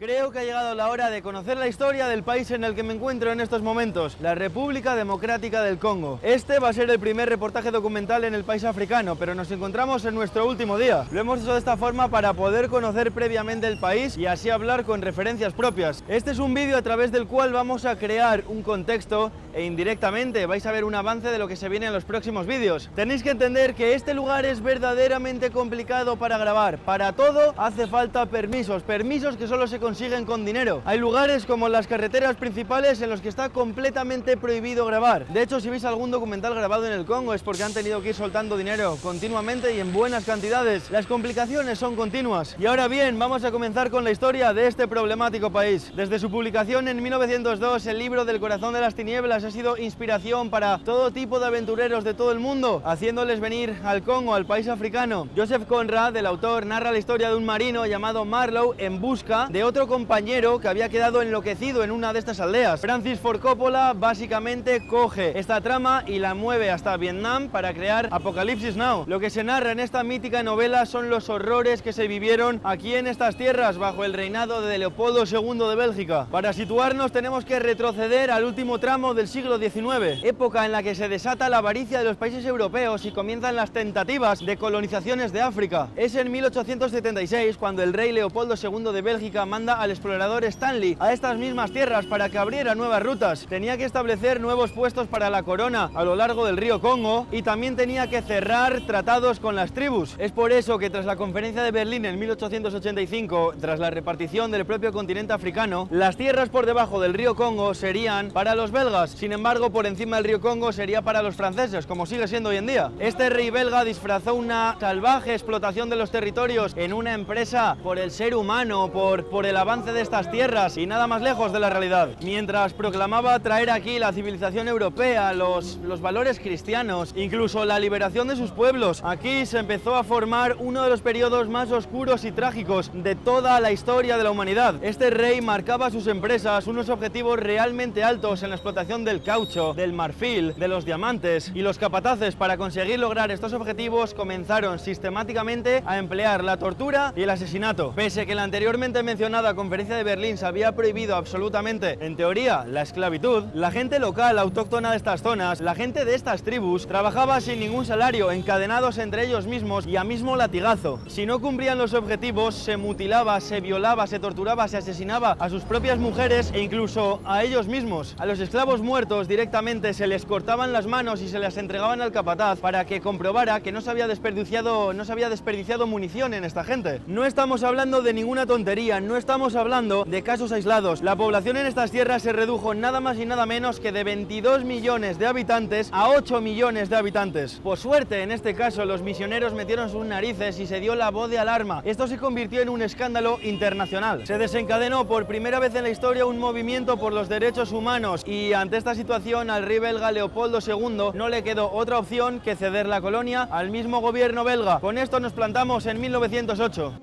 Creo que ha llegado la hora de conocer la historia del país en el que me encuentro en estos momentos, la República Democrática del Congo. Este va a ser el primer reportaje documental en el país africano, pero nos encontramos en nuestro último día. Lo hemos hecho de esta forma para poder conocer previamente el país y así hablar con referencias propias. Este es un vídeo a través del cual vamos a crear un contexto e indirectamente vais a ver un avance de lo que se viene en los próximos vídeos. Tenéis que entender que este lugar es verdaderamente complicado para grabar. Para todo hace falta permisos que solo se consiguen con dinero. Hay lugares como las carreteras principales en los que está completamente prohibido grabar. De hecho, si veis algún documental grabado en el Congo es porque han tenido que ir soltando dinero continuamente y en buenas cantidades. Las complicaciones son continuas. Y ahora bien, vamos a comenzar con la historia de este problemático país. Desde su publicación en 1902, el libro del corazón de las tinieblas ha sido inspiración para todo tipo de aventureros de todo el mundo, haciéndoles venir al Congo, al país africano. Joseph Conrad, el autor, narra la historia de un marino llamado Marlowe en busca de otro compañero que había quedado enloquecido en una de estas aldeas. Francis Ford Coppola básicamente coge esta trama y la mueve hasta Vietnam para crear Apocalypse Now. Lo que se narra en esta mítica novela son los horrores que se vivieron aquí en estas tierras bajo el reinado de Leopoldo II de Bélgica. Para situarnos tenemos que retroceder al último tramo del siglo XIX, época en la que se desata la avaricia de los países europeos y comienzan las tentativas de colonizaciones de África. Es en 1876 cuando el rey Leopoldo II de Bélgica manda al explorador Stanley a estas mismas tierras para que abriera nuevas rutas. Tenía que establecer nuevos puestos para la corona a lo largo del río Congo y también tenía que cerrar tratados con las tribus. Es por eso que tras la conferencia de Berlín en 1885, tras la repartición del propio continente africano, las tierras por debajo del río Congo serían para los belgas. Sin embargo, por encima del río Congo sería para los franceses, como sigue siendo hoy en día. Este rey belga disfrazó una salvaje explotación de los territorios en una empresa por el ser humano, por el avance de estas tierras y nada más lejos de la realidad. Mientras proclamaba traer aquí la civilización europea, los valores cristianos, incluso la liberación de sus pueblos, aquí se empezó a formar uno de los periodos más oscuros y trágicos de toda la historia de la humanidad. Este rey marcaba a sus empresas unos objetivos realmente altos en la explotación del caucho, del marfil, de los diamantes, y los capataces para conseguir lograr estos objetivos comenzaron sistemáticamente a emplear la tortura y el asesinato. Pese a que la anteriormente mencionada conferencia de Berlín se había prohibido absolutamente, en teoría, la esclavitud, la gente local autóctona de estas zonas, la gente de estas tribus, trabajaba sin ningún salario, encadenados entre ellos mismos y a mismo latigazo. Si no cumplían los objetivos, se mutilaba, se violaba, se torturaba, se asesinaba a sus propias mujeres e incluso a ellos mismos. A los esclavos muertos directamente se les cortaban las manos y se las entregaban al capataz para que comprobara que no se había desperdiciado munición en esta gente. No estamos hablando de ninguna tontería, no estamos hablando de casos aislados. La población en estas tierras se redujo nada más y nada menos que de 22 millones de habitantes a 8 millones de habitantes. Por suerte, en este caso, los misioneros metieron sus narices y se dio la voz de alarma. Esto se convirtió en un escándalo internacional. Se desencadenó por primera vez en la historia un movimiento por los derechos humanos y ante esta situación al rey belga Leopoldo II no le quedó otra opción que ceder la colonia al mismo gobierno belga. Con esto nos plantamos en 1908.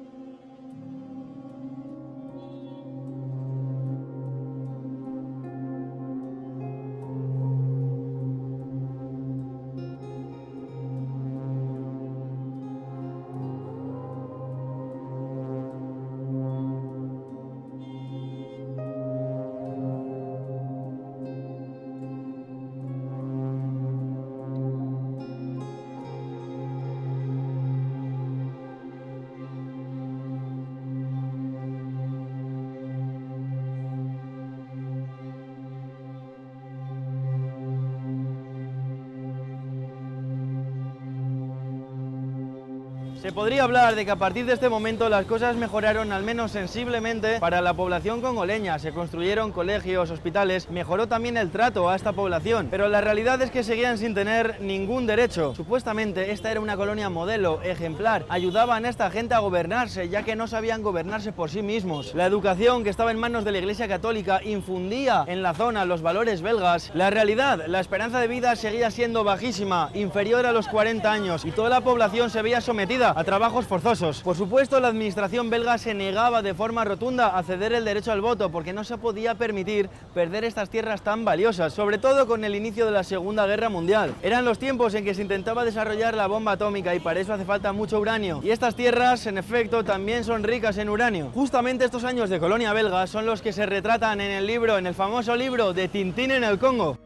Se podría hablar de que a partir de este momento las cosas mejoraron al menos sensiblemente para la población congoleña. Se construyeron colegios, hospitales, mejoró también el trato a esta población, pero la realidad es que seguían sin tener ningún derecho. Supuestamente esta era una colonia modelo, ejemplar, ayudaban a esta gente a gobernarse, ya que no sabían gobernarse por sí mismos. La educación que estaba en manos de la Iglesia Católica infundía en la zona los valores belgas. La realidad, la esperanza de vida seguía siendo bajísima, inferior a los 40 años, y toda la población se veía sometida a trabajos forzosos. Por supuesto, la administración belga se negaba de forma rotunda a ceder el derecho al voto porque no se podía permitir perder estas tierras tan valiosas, sobre todo con el inicio de la Segunda Guerra Mundial. Eran los tiempos en que se intentaba desarrollar la bomba atómica y para eso hace falta mucho uranio. Y estas tierras, en efecto, también son ricas en uranio. Justamente estos años de colonia belga son los que se retratan en el libro, en el famoso libro de Tintín en el Congo.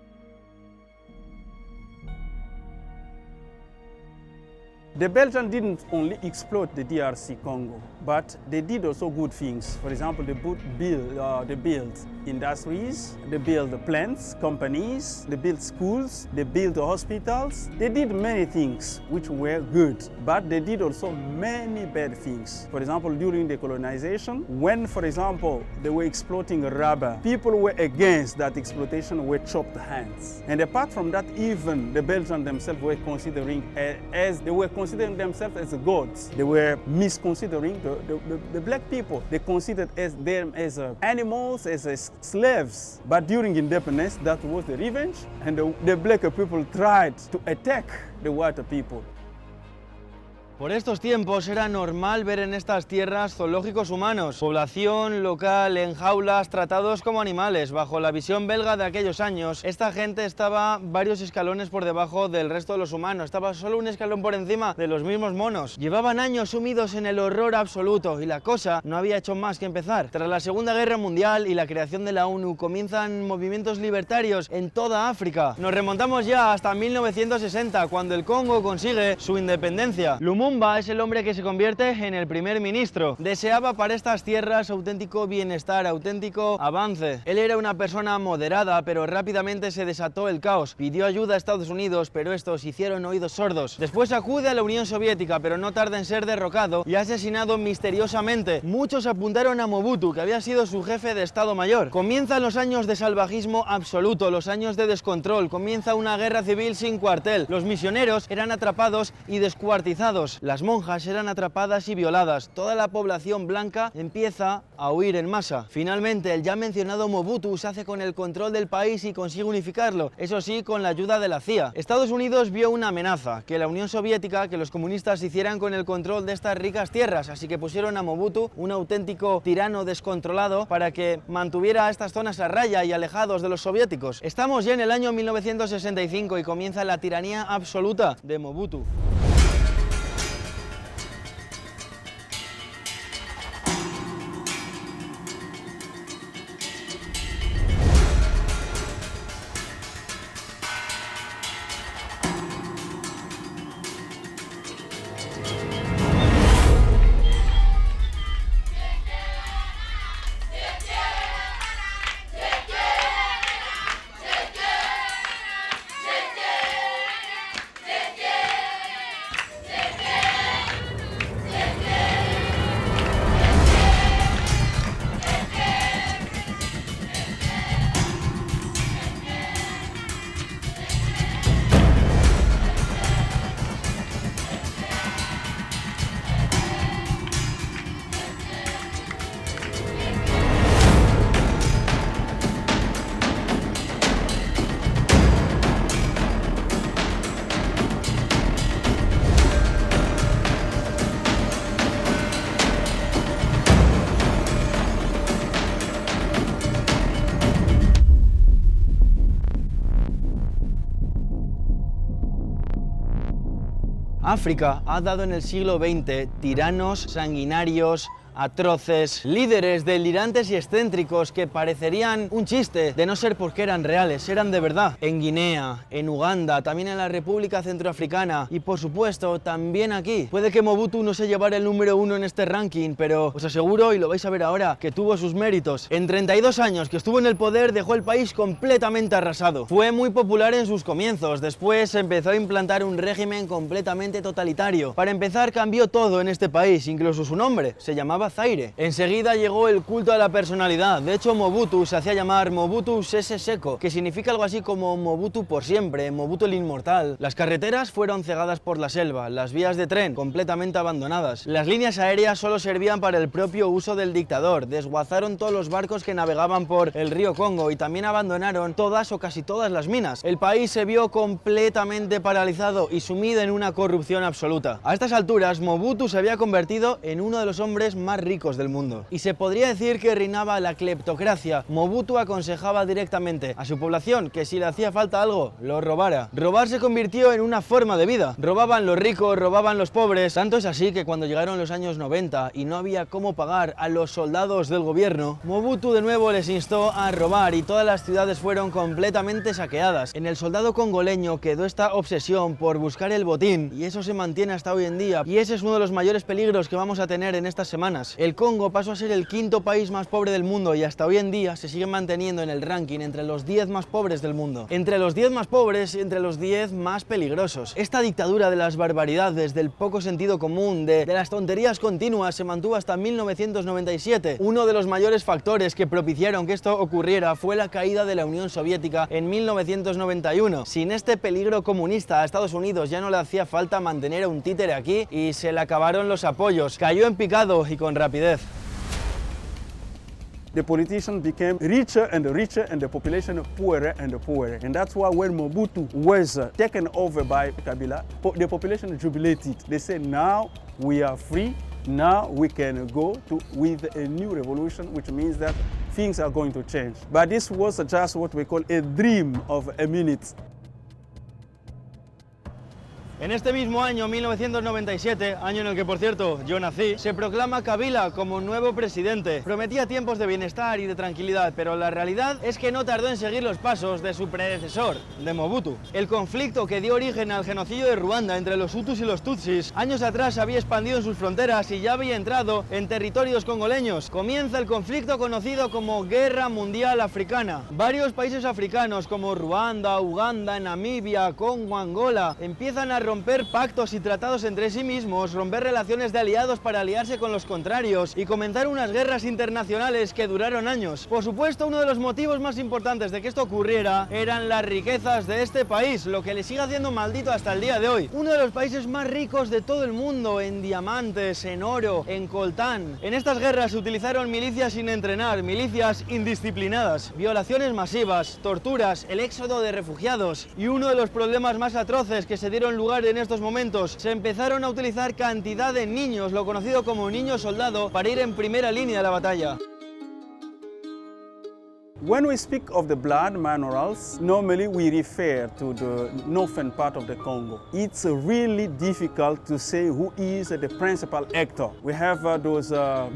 The Belgians didn't only exploit the DRC Congo, but they did also good things. For example, they built industries, they built plants, companies, they built schools, they built hospitals. They did many things which were good, but they did also many bad things. For example, during the colonization, when, for example, they were exploiting rubber, people were against that exploitation, were chopped hands. And apart from that, even the Belgians themselves were considering themselves as gods. They were misconsidering the black people. They considered them as animals, as slaves. But during independence, that was the revenge, and the black people tried to attack the white people. Por estos tiempos era normal ver en estas tierras zoológicos humanos, población local en jaulas tratados como animales. Bajo la visión belga de aquellos años, esta gente estaba varios escalones por debajo del resto de los humanos, estaba solo un escalón por encima de los mismos monos. Llevaban años sumidos en el horror absoluto y la cosa no había hecho más que empezar. Tras la Segunda Guerra Mundial y la creación de la ONU, comienzan movimientos libertarios en toda África. Nos remontamos ya hasta 1960, cuando el Congo consigue su independencia. Lumumba es el hombre que se convierte en el primer ministro. Deseaba para estas tierras auténtico bienestar, auténtico avance. Él era una persona moderada, pero rápidamente se desató el caos. Pidió ayuda a Estados Unidos, pero estos hicieron oídos sordos. Después acude a la Unión Soviética, pero no tarda en ser derrocado y asesinado misteriosamente. Muchos apuntaron a Mobutu, que había sido su jefe de Estado Mayor. Comienzan los años de salvajismo absoluto, los años de descontrol. Comienza una guerra civil sin cuartel. Los misioneros eran atrapados y descuartizados. Las monjas eran atrapadas y violadas. Toda la población blanca empieza a huir en masa. Finalmente, el ya mencionado Mobutu se hace con el control del país y consigue unificarlo, eso sí, con la ayuda de la CIA. Estados Unidos vio una amenaza, que la Unión Soviética, que los comunistas hicieran con el control de estas ricas tierras, así que pusieron a Mobutu, un auténtico tirano descontrolado, para que mantuviera estas zonas a raya y alejados de los soviéticos. Estamos ya en el año 1965 y comienza la tiranía absoluta de Mobutu. África ha dado en el siglo XX tiranos sanguinarios, atroces, líderes delirantes y excéntricos que parecerían un chiste de no ser porque eran reales, eran de verdad. En Guinea, en Uganda, también en la República Centroafricana y por supuesto también aquí. Puede que Mobutu no se llevara el número 1 en este ranking, pero os aseguro, y lo vais a ver ahora, que tuvo sus méritos. En 32 años que estuvo en el poder dejó el país completamente arrasado. Fue muy popular en sus comienzos, después empezó a implantar un régimen completamente totalitario. Para empezar cambió todo en este país, incluso su nombre, se llamaba llamaba Zaire. Enseguida llegó el culto a la personalidad. De hecho, Mobutu se hacía llamar Mobutu Sese Seko, que significa algo así como Mobutu por siempre, Mobutu el inmortal. Las carreteras fueron cegadas por la selva, las vías de tren completamente abandonadas. Las líneas aéreas solo servían para el propio uso del dictador. Desguazaron todos los barcos que navegaban por el río Congo y también abandonaron todas o casi todas las minas. El país se vio completamente paralizado y sumido en una corrupción absoluta. A estas alturas, Mobutu se había convertido en uno de los hombres más ricos del mundo. Y se podría decir que reinaba la cleptocracia. Mobutu aconsejaba directamente a su población que si le hacía falta algo, lo robara. Robar se convirtió en una forma de vida. Robaban los ricos, robaban los pobres. Tanto es así que cuando llegaron los años 90 y no había cómo pagar a los soldados del gobierno, Mobutu de nuevo les instó a robar y todas las ciudades fueron completamente saqueadas. En el soldado congoleño quedó esta obsesión por buscar el botín y eso se mantiene hasta hoy en día, y ese es uno de los mayores peligros que vamos a tener en estas semanas. El Congo pasó a ser el quinto país más pobre del mundo y hasta hoy en día se sigue manteniendo en el ranking entre los 10 más pobres del mundo. Entre los 10 más pobres y entre los 10 más peligrosos. Esta dictadura de las barbaridades, del poco sentido común, de las tonterías continuas se mantuvo hasta 1997. Uno de los mayores factores que propiciaron que esto ocurriera fue la caída de la Unión Soviética en 1991. Sin este peligro comunista a Estados Unidos ya no le hacía falta mantener a un títere aquí y se le acabaron los apoyos. Cayó en picado y con rapidez. The politicians became richer and the population poorer and poorer. And that's why when Mobutu was taken over by Kabila, the population jubilated. They said, now we are free, now we can go with a new revolution, which means that things are going to change. But this was just what we call a dream of a minute. En este mismo año, 1997, año en el que, por cierto, yo nací, se proclama Kabila como nuevo presidente. Prometía tiempos de bienestar y de tranquilidad, pero la realidad es que no tardó en seguir los pasos de su predecesor, de Mobutu. El conflicto que dio origen al genocidio de Ruanda entre los Hutus y los Tutsis, años atrás había expandido en sus fronteras y ya había entrado en territorios congoleños. Comienza el conflicto conocido como Guerra Mundial Africana. Varios países africanos como Ruanda, Uganda, Namibia, Congo, Angola, empiezan a romper pactos y tratados entre sí mismos, romper relaciones de aliados para aliarse con los contrarios y comenzar unas guerras internacionales que duraron años. Por supuesto, uno de los motivos más importantes de que esto ocurriera eran las riquezas de este país, lo que le sigue haciendo maldito hasta el día de hoy. Uno de los países más ricos de todo el mundo en diamantes, en oro, en coltán. En estas guerras se utilizaron milicias sin entrenar, milicias indisciplinadas, violaciones masivas, torturas, el éxodo de refugiados y uno de los problemas más atroces que se dieron lugar en estos momentos, se empezaron a utilizar cantidad de niños, lo conocido como niño soldado, para ir en primera línea de la batalla. When we speak of the blood minerals, normally we refer to the northern part of the Congo. It's really difficult to say who is the principal actor. We have those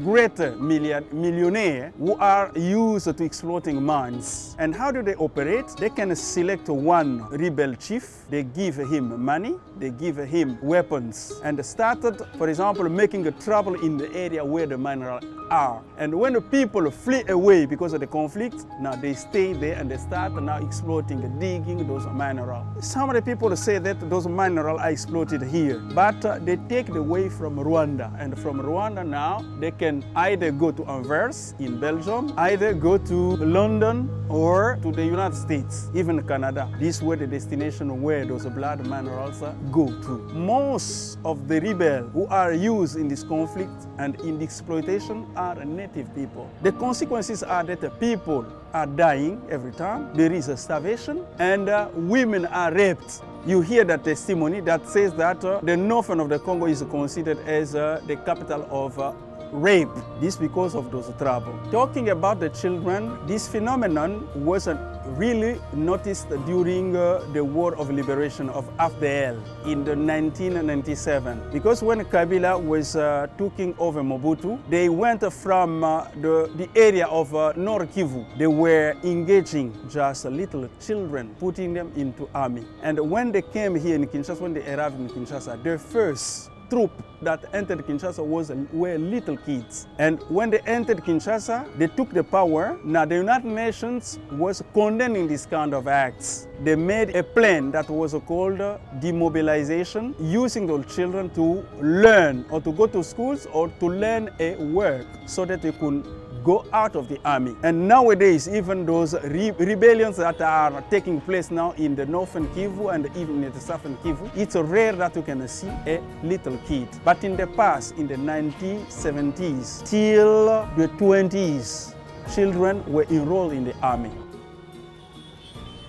great millionaires who are used to exploiting mines. And how do they operate? They can select one rebel chief, they give him money, they give him weapons, and started, for example, making trouble in the area where the minerals are. And when the people flee away because of the conflict, now they stay there and they start now exploiting, digging those minerals. Some of the people say that those minerals are exploited here, but they take the way from Rwanda. And from Rwanda now, they can either go to Anvers in Belgium, either go to London or to the United States, even Canada. This were the destination where those blood minerals go to. Most of the rebels who are used in this conflict and in the exploitation are native people. The consequences are that the people are dying every time. There is a starvation and women are raped. You hear that testimony that says that the northern of the Congo is considered as the capital of rape. This because of those trouble. Talking about the children, this phenomenon wasn't really noticed during the War of Liberation of AFDL in the 1997. Because when Kabila was taking over Mobutu, they went from the area of Nord Kivu. They were engaging just little children, putting them into army. And when they came here in Kinshasa, when they arrived in Kinshasa, their first troop that entered Kinshasa were little kids. And when they entered Kinshasa, they took the power. Now the United Nations was condemning this kind of acts. They made a plan that was called demobilization, using those children to learn or to go to schools or to learn a work so that they could go out of the army. And nowadays, even those rebellions that are taking place now in the northern Kivu and even in the southern Kivu, it's rare that you can see a little kid. But in the past, in the 1970s till the 20s, children were enrolled in the army.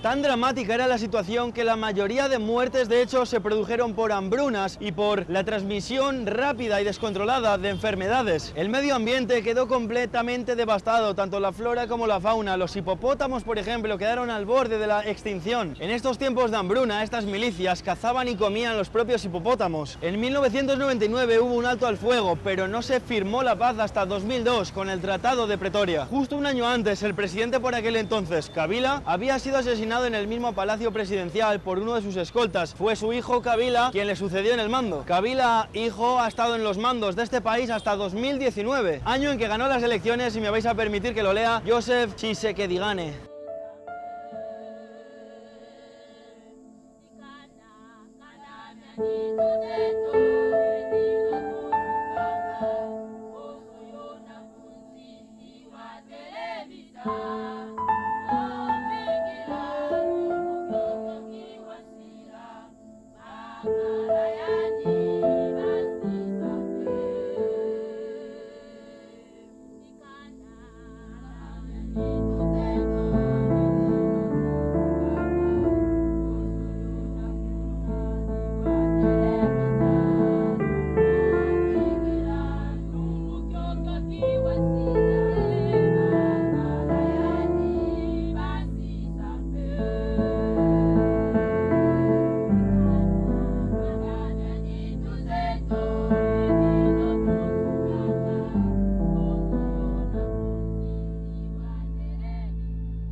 Tan dramática era la situación que la mayoría de muertes de hecho se produjeron por hambrunas y por la transmisión rápida y descontrolada de enfermedades. El medio ambiente quedó completamente devastado, tanto la flora como la fauna. Los hipopótamos, por ejemplo, quedaron al borde de la extinción. En estos tiempos de hambruna, estas milicias cazaban y comían los propios hipopótamos. En 1999 hubo un alto al fuego, pero no se firmó la paz hasta 2002 con el Tratado de Pretoria. Justo un año antes, el presidente por aquel entonces, Kabila, había sido asesinado en el mismo palacio presidencial por uno de sus escoltas. Fue su hijo Kabila quien le sucedió en el mando. Kabila, hijo, ha estado en los mandos de este país hasta 2019, año en que ganó las elecciones, y me vais a permitir que lo lea, Joseph Tshisekedi.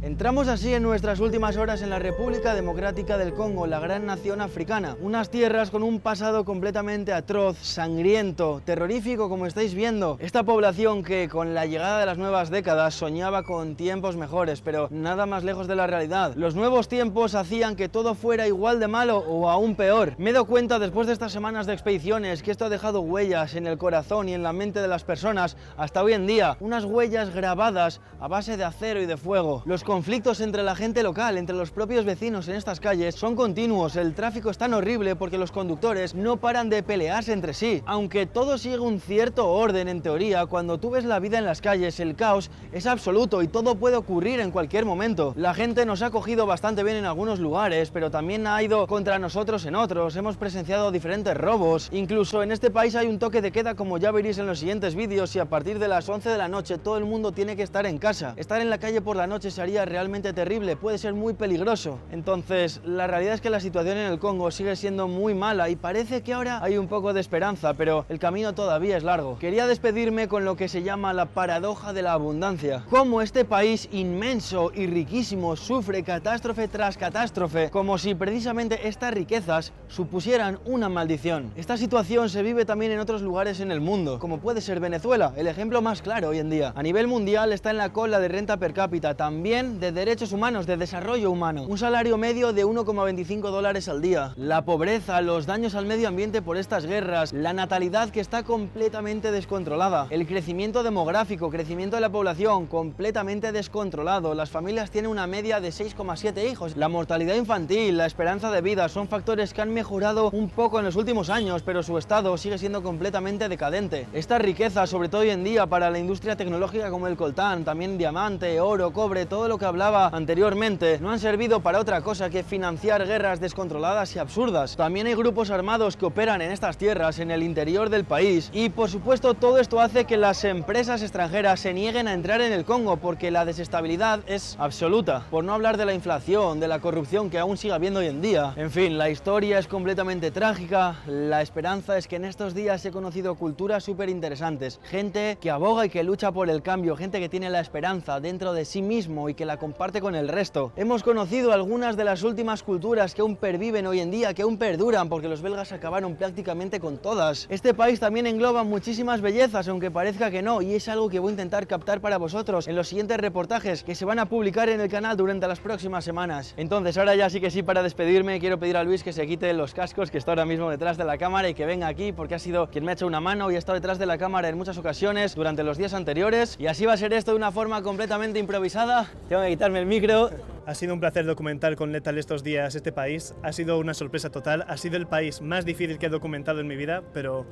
Entramos así en nuestras últimas horas en la República Democrática del Congo, la gran nación africana. Unas tierras con un pasado completamente atroz, sangriento, terrorífico, como estáis viendo. Esta población que con la llegada de las nuevas décadas soñaba con tiempos mejores, pero nada más lejos de la realidad. Los nuevos tiempos hacían que todo fuera igual de malo o aún peor. Me he dado cuenta después de estas semanas de expediciones que esto ha dejado huellas en el corazón y en la mente de las personas hasta hoy en día. Unas huellas grabadas a base de acero y de fuego. Los conflictos entre la gente local, entre los propios vecinos en estas calles son continuos. El tráfico es tan horrible porque los conductores no paran de pelearse entre sí. Aunque todo sigue un cierto orden en teoría, cuando tú ves la vida en las calles, el caos es absoluto y todo puede ocurrir en cualquier momento. La gente nos ha cogido bastante bien en algunos lugares, pero también ha ido contra nosotros en otros. Hemos presenciado diferentes robos. Incluso en este país hay un toque de queda, como ya veréis en los siguientes vídeos, y a partir de las 11 de la noche todo el mundo tiene que estar en casa. Estar en la calle por la noche sería realmente terrible, puede ser muy peligroso. Entonces, la realidad es que la situación en el Congo sigue siendo muy mala y parece que ahora hay un poco de esperanza, pero el camino todavía es largo. Quería despedirme con lo que se llama la paradoja de la abundancia. Cómo este país inmenso y riquísimo sufre catástrofe tras catástrofe, como si precisamente estas riquezas supusieran una maldición. Esta situación se vive también en otros lugares en el mundo, como puede ser Venezuela, el ejemplo más claro hoy en día. A nivel mundial está en la cola de renta per cápita, también de derechos humanos, de desarrollo humano. Un salario medio de $1,25 al día. La pobreza, los daños al medio ambiente por estas guerras, la natalidad que está completamente descontrolada, el crecimiento demográfico, crecimiento de la población completamente descontrolado. Las familias tienen una media de 6,7 hijos. La mortalidad infantil, la esperanza de vida son factores que han mejorado un poco en los últimos años, pero su estado sigue siendo completamente decadente. Esta riqueza, sobre todo hoy en día para la industria tecnológica como el coltán, también diamante, oro, cobre, todo lo que hablaba anteriormente, no han servido para otra cosa que financiar guerras descontroladas y absurdas. También hay grupos armados que operan en estas tierras, en el interior del país, y por supuesto todo esto hace que las empresas extranjeras se nieguen a entrar en el Congo porque la desestabilidad es absoluta, por no hablar de la inflación, de la corrupción que aún sigue habiendo hoy en día. En fin, la historia es completamente trágica. La esperanza es que en estos días he conocido culturas súper interesantes, gente que aboga y que lucha por el cambio, gente que tiene la esperanza dentro de sí mismo y que la comparte comparte con el resto. Hemos conocido algunas de las últimas culturas que aún perviven hoy en día, que aún perduran, porque los belgas acabaron prácticamente con todas. Este país también engloba muchísimas bellezas, aunque parezca que no, y es algo que voy a intentar captar para vosotros en los siguientes reportajes que se van a publicar en el canal durante las próximas semanas. Entonces, ahora ya sí que sí, para despedirme, quiero pedir a Luis que se quite los cascos, que está ahora mismo detrás de la cámara, y que venga aquí porque ha sido quien me ha hecho una mano y ha estado detrás de la cámara en muchas ocasiones durante los días anteriores, y así va a ser esto de una forma completamente improvisada. Tengo que quitarme el micro. Ha sido un placer documentar con Lethal estos días este país. Ha sido una sorpresa total. Ha sido el país más difícil que he documentado en mi vida, pero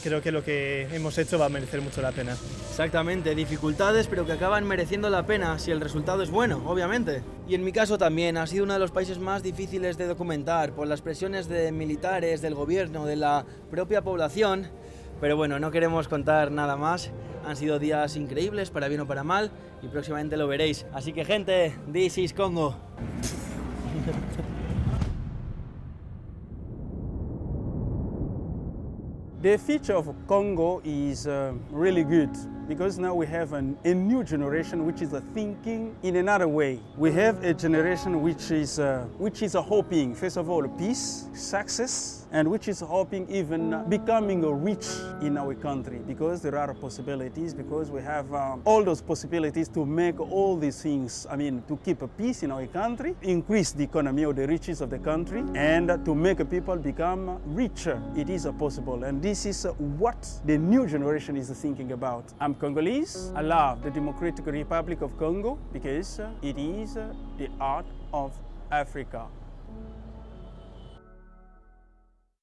creo que lo que hemos hecho va a merecer mucho la pena. Exactamente, dificultades, pero que acaban mereciendo la pena si el resultado es bueno, obviamente. Y en mi caso también, ha sido uno de los países más difíciles de documentar por las presiones de militares, del gobierno, de la propia población. Pero bueno, no queremos contar nada más. Han sido días increíbles, para bien o para mal, y próximamente lo veréis. Así que, gente, this is Congo. The future of Congo is really good because now we have a new generation which is thinking in another way. We have a generation which is hoping, first of all, peace, success, and which is hoping even becoming rich in our country, because there are possibilities, because we have all those possibilities to make all these things, I mean, to keep a peace in our country, increase the economy or the riches of the country, and to make people become richer. It is possible, and this is what the new generation is thinking about. I'm Congolese. I love the Democratic Republic of Congo because it is the heart of Africa.